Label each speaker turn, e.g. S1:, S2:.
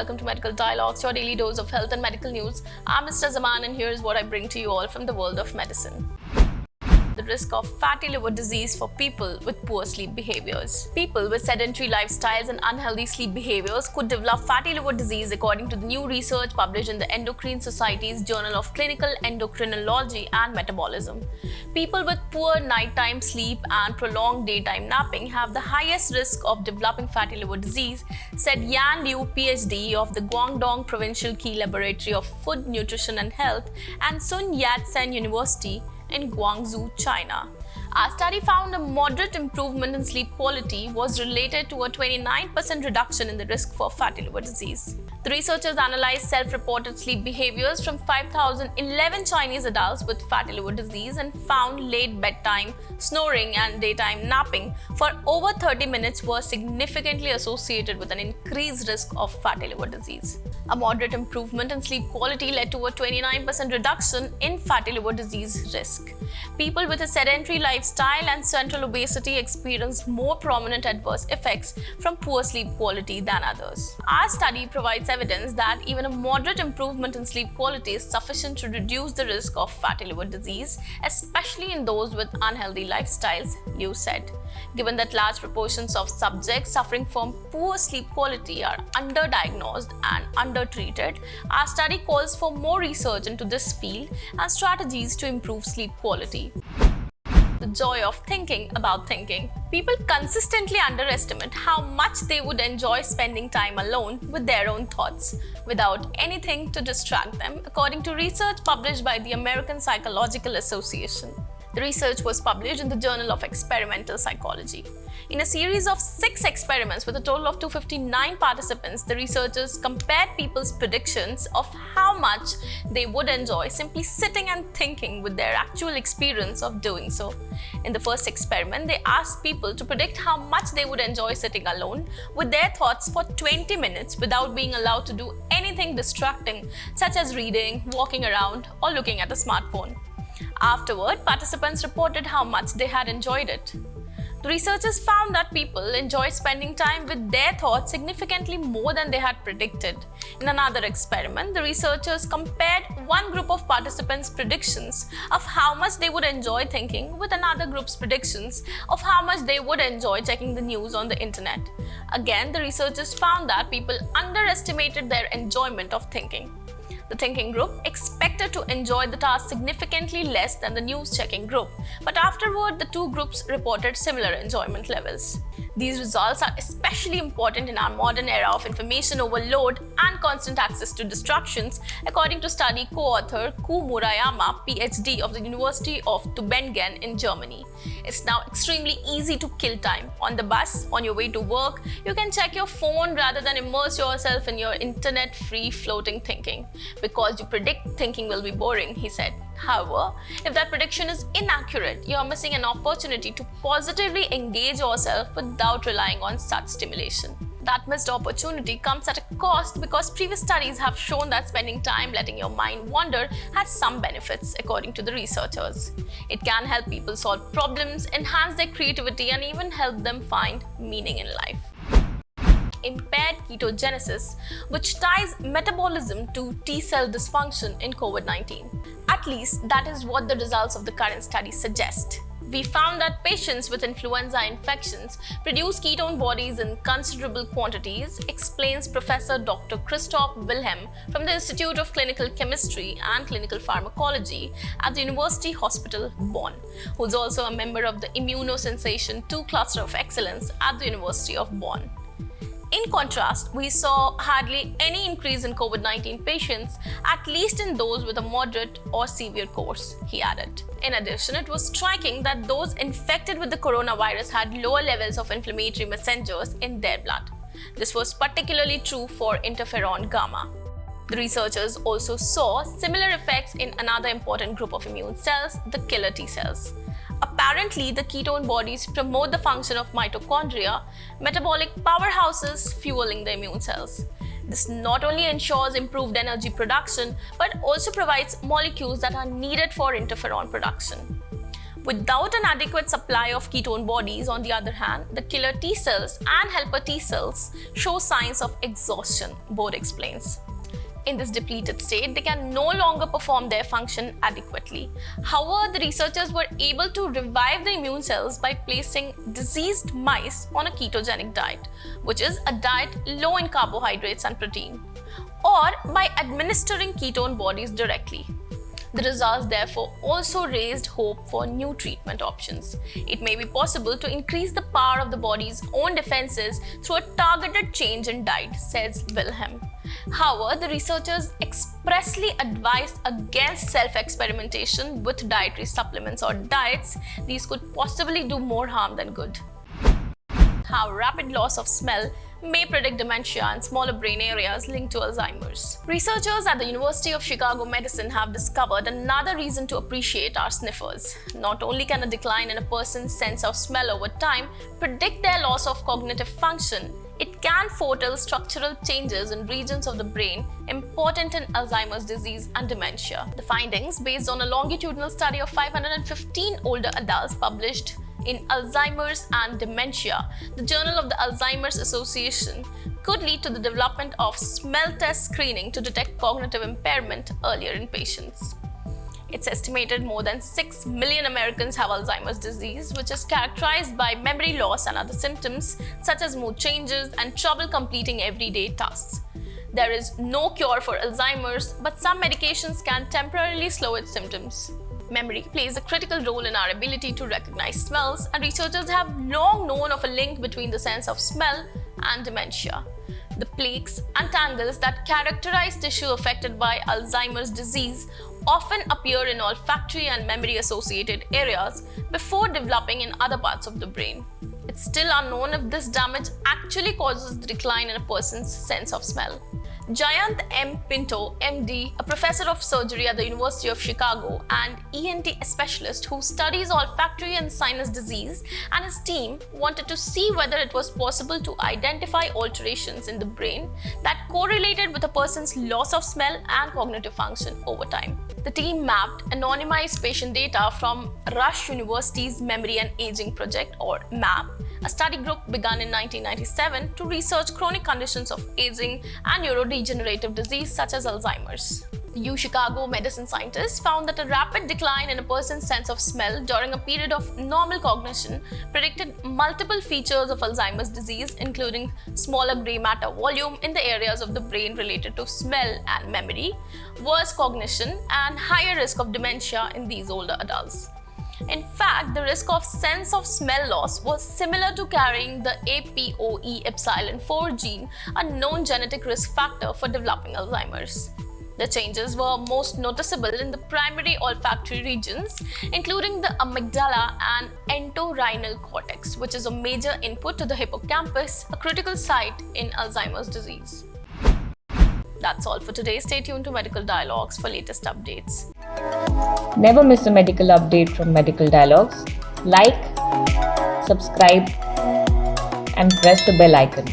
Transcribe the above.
S1: welcome to Medical Dialogues, your daily dose of health and medical news. I'm Mr. Zaman and here's what I bring to you all from the world of medicine. The risk of fatty liver disease for people with poor sleep behaviors. People with sedentary lifestyles and unhealthy sleep behaviors could develop fatty liver disease according to the new research published in the Endocrine Society's Journal of Clinical Endocrinology and Metabolism. People with poor nighttime sleep and prolonged daytime napping have the highest risk of developing fatty liver disease, said Yan Liu, PhD of the Guangdong Provincial Key Laboratory of Food, Nutrition and Health and Sun Yat-sen University in Guangzhou, China. Our study found a moderate improvement in sleep quality was related to a 29% reduction in the risk for fatty liver disease. The researchers analyzed self-reported sleep behaviors from 5,011 Chinese adults with fatty liver disease and found late bedtime, snoring and daytime napping for over 30 minutes were significantly associated with an increased risk of fatty liver disease. A moderate improvement in sleep quality led to a 29% reduction in fatty liver disease risk. People with a sedentary lifestyle and central obesity experienced more prominent adverse effects from poor sleep quality than others. Our study provides evidence that even a moderate improvement in sleep quality is sufficient to reduce the risk of fatty liver disease, especially in those with unhealthy lifestyles, Liu said. Given that large proportions of subjects suffering from poor sleep quality are underdiagnosed and undertreated, our study calls for more research into this field and strategies to improve sleep quality. The joy of thinking about thinking. People consistently underestimate how much they would enjoy spending time alone with their own thoughts, without anything to distract them, according to research published by the American Psychological Association. The research was published in the Journal of Experimental Psychology. In a series of 6 experiments with a total of 259 participants, the researchers compared people's predictions of how much they would enjoy simply sitting and thinking with their actual experience of doing so. In the first experiment, they asked people to predict how much they would enjoy sitting alone with their thoughts for 20 minutes without being allowed to do anything distracting, such as reading, walking around, or looking at a smartphone. Afterward, participants reported how much they had enjoyed it. The researchers found that people enjoy spending time with their thoughts significantly more than they had predicted. In another experiment, the researchers compared one group of participants' predictions of how much they would enjoy thinking with another group's predictions of how much they would enjoy checking the news on the internet. Again, the researchers found that people underestimated their enjoyment of thinking. The thinking group expected to enjoy the task significantly less than the news-checking group, but afterward the two groups reported similar enjoyment levels. These results are especially important in our modern era of information overload and constant access to distractions, according to study co-author Ku Murayama, PhD of the University of Tübingen in Germany. It's now extremely easy to kill time. On the bus, on your way to work, you can check your phone rather than immerse yourself in your internet-free floating thinking, because you predict thinking will be boring, he said. However, if that prediction is inaccurate, you are missing an opportunity to positively engage yourself without relying on such stimulation. That missed opportunity comes at a cost because previous studies have shown that spending time letting your mind wander has some benefits, according to the researchers. It can help people solve problems, enhance their creativity, and even help them find meaning in life. Impaired ketogenesis, which ties metabolism to T-cell dysfunction in COVID-19. At least that is what the results of the current study suggest. We found that patients with influenza infections produce ketone bodies in considerable quantities, explains Professor Dr. Christoph Wilhelm from the Institute of Clinical Chemistry and Clinical Pharmacology at the University Hospital Bonn, who is also a member of the Immunosensation II Cluster of Excellence at the University of Bonn. In contrast, we saw hardly any increase in COVID-19 patients, at least in those with a moderate or severe course, he added. In addition, it was striking that those infected with the coronavirus had lower levels of inflammatory messengers in their blood. This was particularly true for interferon gamma. The researchers also saw similar effects in another important group of immune cells, the killer T cells. Apparently, the ketone bodies promote the function of mitochondria, metabolic powerhouses fueling the immune cells. This not only ensures improved energy production, but also provides molecules that are needed for interferon production. Without an adequate supply of ketone bodies, on the other hand, the killer T cells and helper T cells show signs of exhaustion, Bode explains. In this depleted state, they can no longer perform their function adequately. However, the researchers were able to revive the immune cells by placing diseased mice on a ketogenic diet, which is a diet low in carbohydrates and protein, or by administering ketone bodies directly. The results therefore also raised hope for new treatment options. It may be possible to increase the power of the body's own defenses through a targeted change in diet, says Wilhelm. However, the researchers expressly advised against self-experimentation with dietary supplements or diets. These could possibly do more harm than good. How rapid loss of smell may predict dementia and smaller brain areas linked to Alzheimer's. Researchers at the University of Chicago Medicine have discovered another reason to appreciate our sniffers. Not only can a decline in a person's sense of smell over time predict their loss of cognitive function, it can foretell structural changes in regions of the brain important in Alzheimer's disease and dementia. The findings, based on a longitudinal study of 515 older adults published in Alzheimer's and Dementia, the Journal of the Alzheimer's Association, could lead to the development of smell test screening to detect cognitive impairment earlier in patients. It's estimated more than 6 million Americans have Alzheimer's disease, which is characterized by memory loss and other symptoms such as mood changes and trouble completing everyday tasks. There is no cure for Alzheimer's, but some medications can temporarily slow its symptoms. Memory plays a critical role in our ability to recognize smells, and researchers have long known of a link between the sense of smell and dementia. The plaques and tangles that characterize tissue affected by Alzheimer's disease often appear in olfactory and memory-associated areas before developing in other parts of the brain. It's still unknown if this damage actually causes the decline in a person's sense of smell. Jayant M. Pinto, MD, a professor of surgery at the University of Chicago and ENT specialist who studies olfactory and sinus disease, and his team wanted to see whether it was possible to identify alterations in the brain that correlated with a person's loss of smell and cognitive function over time. The team mapped anonymized patient data from Rush University's Memory and Aging Project, or MAP, a study group begun in 1997 to research chronic conditions of aging and neurodegenerative disease such as Alzheimer's. The UChicago medicine scientists found that a rapid decline in a person's sense of smell during a period of normal cognition predicted multiple features of Alzheimer's disease, including smaller gray matter volume in the areas of the brain related to smell and memory, worse cognition, and higher risk of dementia in these older adults. In fact, the risk of sense of smell loss was similar to carrying the APOE epsilon 4 gene, a known genetic risk factor for developing Alzheimer's. The changes were most noticeable in the primary olfactory regions, including the amygdala and entorhinal cortex, which is a major input to the hippocampus, a critical site in Alzheimer's disease. That's all for today. Stay tuned to Medical Dialogues for latest updates.
S2: Never miss a medical update from Medical Dialogues. Like, subscribe, and press the bell icon.